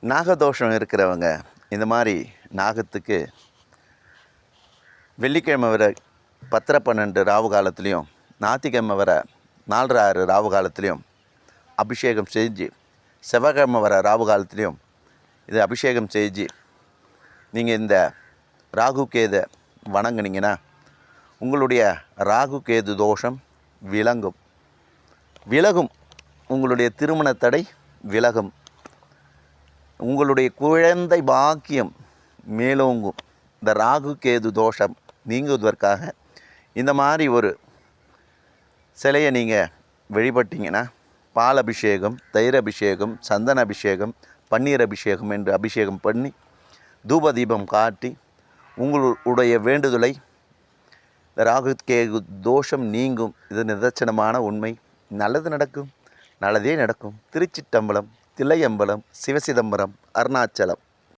நாகதோஷம் இருக்கிறவங்க இந்த மாதிரி நாகத்துக்கு வெள்ளிக்கிழமை வர 10:12 ராவு காலத்துலேயும், ஞாயிற்றுக்கிழமை வர 4:06 ராவு காலத்துலேயும் அபிஷேகம் செஞ்சு, செவ்வாய்க்கிழமை வர ராவு காலத்துலேயும் இது அபிஷேகம் செஞ்சு நீங்கள் இந்த ராகு கேதை வணங்குனீங்கன்னா உங்களுடைய ராகு கேது தோஷம் விலகும். உங்களுடைய திருமண தடை விலகும். உங்களுடைய குழந்தை பாக்கியம் மேலோங்கும். இந்த ராகு கேது தோஷம் நீங்குவதற்காக இந்த மாதிரி ஒரு சிலையை நீங்கள் வழிபட்டிங்கன்னா பால் அபிஷேகம், தயிர் அபிஷேகம், சந்தன அபிஷேகம், பன்னீர் அபிஷேகம் என்று அபிஷேகம் பண்ணி தூப தீபம் காட்டி உங்களுடைய வேண்டுதலை ராகு கேது தோஷம் நீங்கும். இது நிதர்சனமான உண்மை. நல்லது நடக்கும், நல்லதே நடக்கும். திருச்சிற்றம்பலம், தில்லையம்பலம், சிவசிதம்பரம், அருணாச்சலம்.